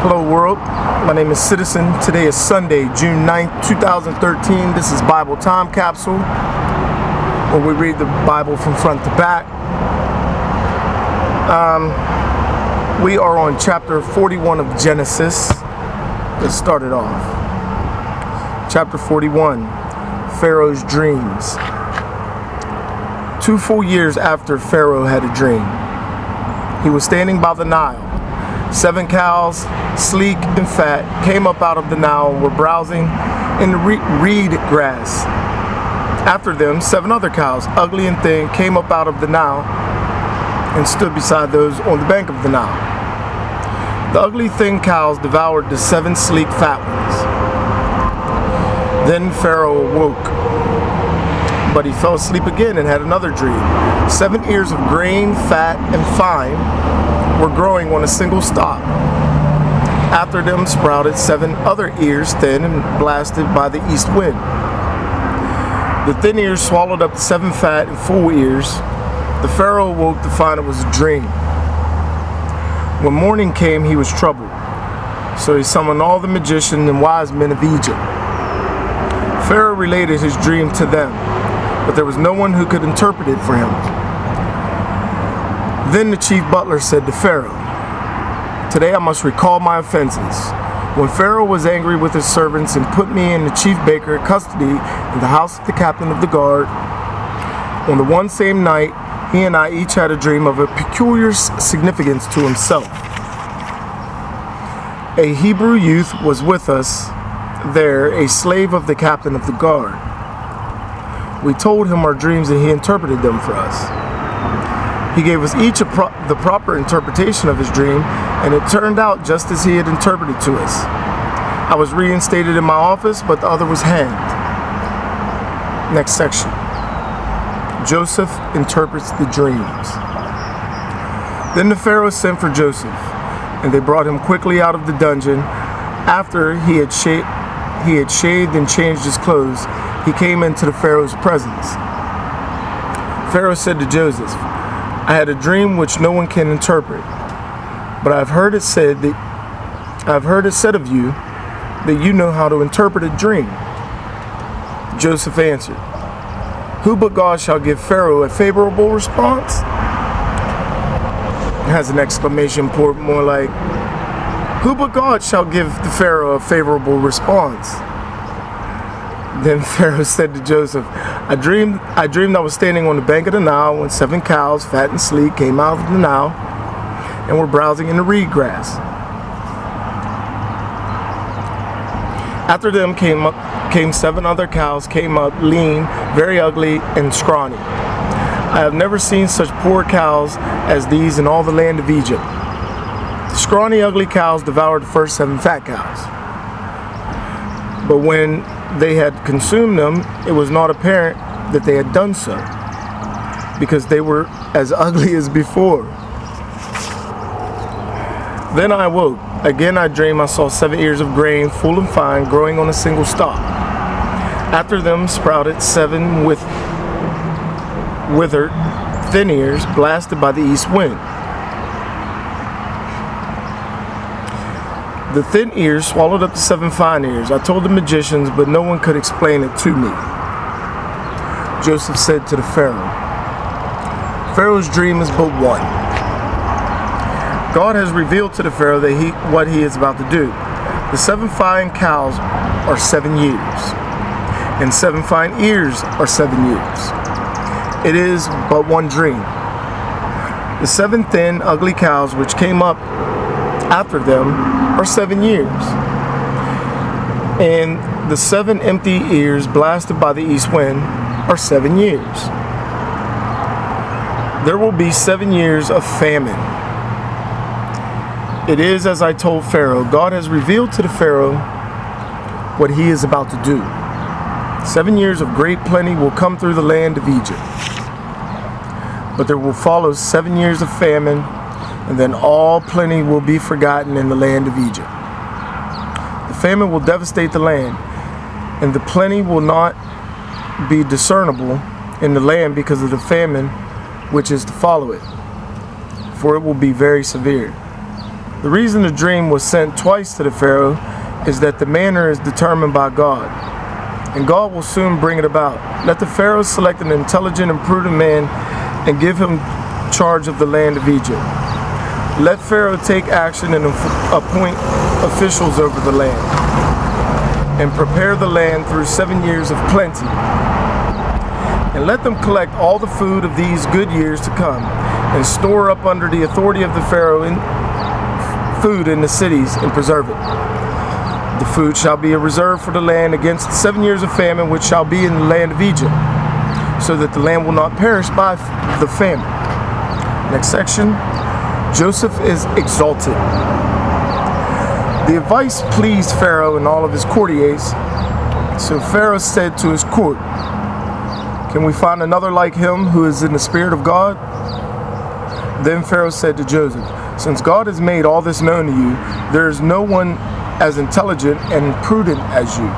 Hello world, my name is Citizen. Today is Sunday, June 9th, 2013. This is Bible Time Capsule, where we read the Bible from front to back. We are on chapter 41 of Genesis. Let's start it off. Chapter 41, Pharaoh's dreams. 2 full years after Pharaoh had a dream, he was standing by the Nile. 7 cows, sleek and fat, came up out of the Nile and were browsing in the reed grass. After them, 7 other cows, ugly and thin, came up out of the Nile and stood beside those on the bank of the Nile. The ugly, thin cows devoured the 7 sleek, fat ones. Then Pharaoh awoke, but he fell asleep again and had another dream. 7 ears of grain, fat and fine, were growing on a single stalk. After them sprouted 7 other ears, thin and blasted by the east wind. The thin ears swallowed up the 7 fat and full ears. The Pharaoh awoke to find it was a dream. When morning came, he was troubled. So he summoned all the magicians and wise men of Egypt. Pharaoh related his dream to them, but there was no one who could interpret it for him. Then the chief butler said to Pharaoh, "Today I must recall my offenses. When Pharaoh was angry with his servants and put me and the chief baker in custody in the house of the captain of the guard, on the one same night, he and I each had a dream of a peculiar significance to himself. A Hebrew youth was with us there, a slave of the captain of the guard. We told him our dreams and he interpreted them for us. He gave us each the proper interpretation of his dream, and it turned out just as he had interpreted to us. I was reinstated in my office, but the other was hanged." Next section. Joseph interprets the dreams. Then the Pharaoh sent for Joseph, and they brought him quickly out of the dungeon. After he had shaved and changed his clothes, he came into the Pharaoh's presence. Pharaoh said to Joseph, "I had a dream which no one can interpret, but I've heard it said of you that you know how to interpret a dream." Joseph answered, "Who but God shall give Pharaoh a favorable response?" It has an exclamation point, more like, "Who but God shall give the Pharaoh a favorable response?" Then Pharaoh said to Joseph, I dreamed I was standing on the bank of the Nile when 7 cows, fat and sleek, came out of the Nile and were browsing in the reed grass. After them came 7 other cows, came up lean, very ugly, and scrawny. I have never seen such poor cows as these in all the land of Egypt. The scrawny, ugly cows devoured the first 7 fat cows. But when they had consumed them, it was not apparent that they had done so, because they were as ugly as before. Then I awoke. Again I dreamed I saw 7 ears of grain, full and fine, growing on a single stalk. After them sprouted 7 with withered, thin ears, blasted by the east wind. The thin ears swallowed up the 7 fine ears. I told the magicians, but no one could explain it to me." Joseph said to the Pharaoh, "Pharaoh's dream is but one. God has revealed to the Pharaoh what he is about to do. The 7 fine cows are 7 years, and 7 fine ears are 7 years. It is but one dream. The 7 thin, ugly cows which came up after them are 7 years, and the 7 empty ears blasted by the east wind are 7 years. There will be 7 years of famine. It is as I told Pharaoh. God has revealed to the Pharaoh what he is about to do. 7 years of great plenty will come through the land of Egypt, but there will follow 7 years of famine, and then all plenty will be forgotten in the land of Egypt. The famine will devastate the land, and the plenty will not be discernible in the land because of the famine which is to follow it, for it will be very severe. The reason the dream was sent twice to the Pharaoh is that the manner is determined by God, and God will soon bring it about. Let the Pharaoh select an intelligent and prudent man and give him charge of the land of Egypt. Let Pharaoh take action and appoint officials over the land, and prepare the land through 7 years of plenty. And let them collect all the food of these good years to come, and store up under the authority of the Pharaoh food in the cities, and preserve it. The food shall be a reserve for the land against the 7 years of famine which shall be in the land of Egypt, so that the land will not perish by the famine. Next section, Joseph is exalted. The advice pleased Pharaoh and all of his courtiers, so Pharaoh said to his court, "Can we find another like him who is in the spirit of God?" Then Pharaoh said to Joseph, "Since God has made all this known to you, there is no one as intelligent and prudent as you.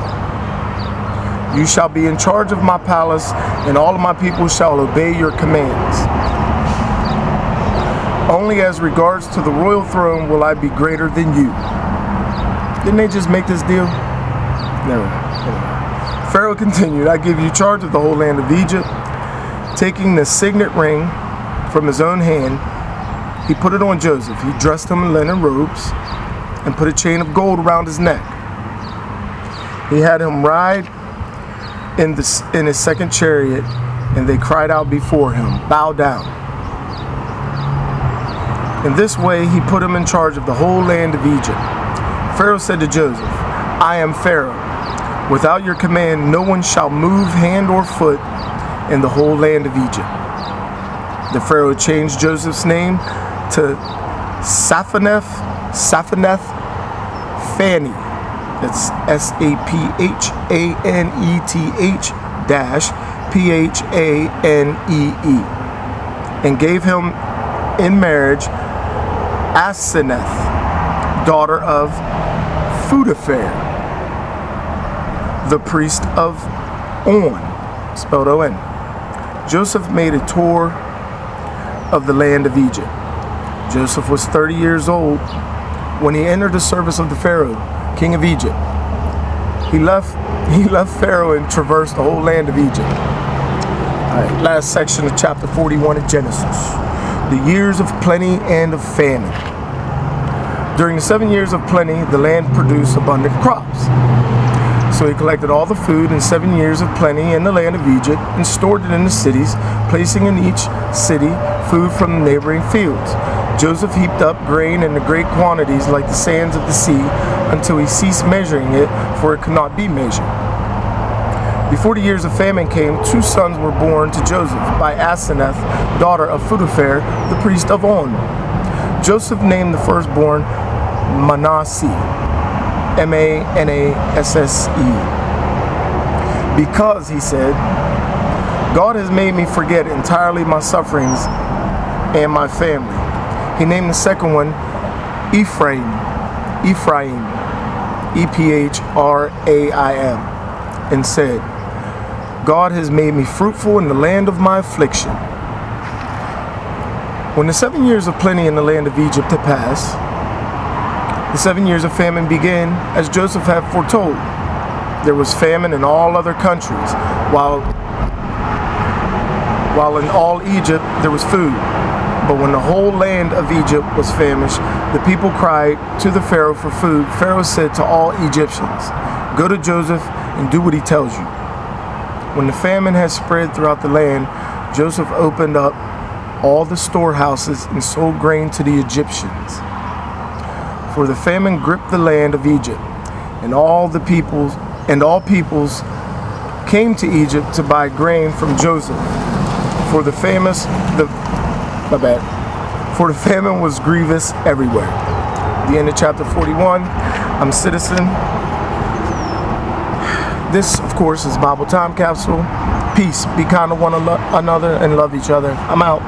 You shall be in charge of my palace, and all of my people shall obey your commands. Only as regards to the royal throne will I be greater than you." Didn't they just make this deal? No. Pharaoh continued, "I give you charge of the whole land of Egypt." Taking the signet ring from his own hand, he put it on Joseph. He dressed him in linen robes and put a chain of gold around his neck. He had him ride in his second chariot, and they cried out before him, "Bow down." In this way he put him in charge of the whole land of Egypt. Pharaoh said to Joseph, "I am Pharaoh. Without your command no one shall move hand or foot in the whole land of Egypt." The Pharaoh changed Joseph's name to Saphaneth Phani. That's Saphaneth-Phanee, and gave him in marriage Asenath, daughter of Potiphar, the priest of On, spelled O-N. Joseph made a tour of the land of Egypt. Joseph was 30 years old when he entered the service of the Pharaoh, king of Egypt. He left Pharaoh and traversed the whole land of Egypt. All right, last section of chapter 41 of Genesis. The years of plenty and of famine. During the 7 years of plenty, the land produced abundant crops. So he collected all the food in 7 years of plenty in the land of Egypt and stored it in the cities, placing in each city food from the neighboring fields. Joseph heaped up grain in the great quantities like the sands of the sea until he ceased measuring it, for it could not be measured. Before the years of famine came, 2 sons were born to Joseph by Asenath, daughter of Potiphar, the priest of On. Joseph named the firstborn Manasseh, Manasse, because, he said, "God has made me forget entirely my sufferings and my family." He named the second one Ephraim, Ephraim, and said, "God has made me fruitful in the land of my affliction." When the 7 years of plenty in the land of Egypt had passed, the 7 years of famine began, as Joseph had foretold. There was famine in all other countries, while in all Egypt there was food. But when the whole land of Egypt was famished, the people cried to the Pharaoh for food. Pharaoh said to all Egyptians, "Go to Joseph and do what he tells you." When the famine had spread throughout the land, Joseph opened up all the storehouses and sold grain to the Egyptians. For the famine gripped the land of Egypt, and all peoples came to Egypt to buy grain from Joseph. For the famine was grievous everywhere. The end of chapter 41. I'm Citizen. This, of course, is Bible Time Capsule. Peace. Be kind to one another and love each other. I'm out.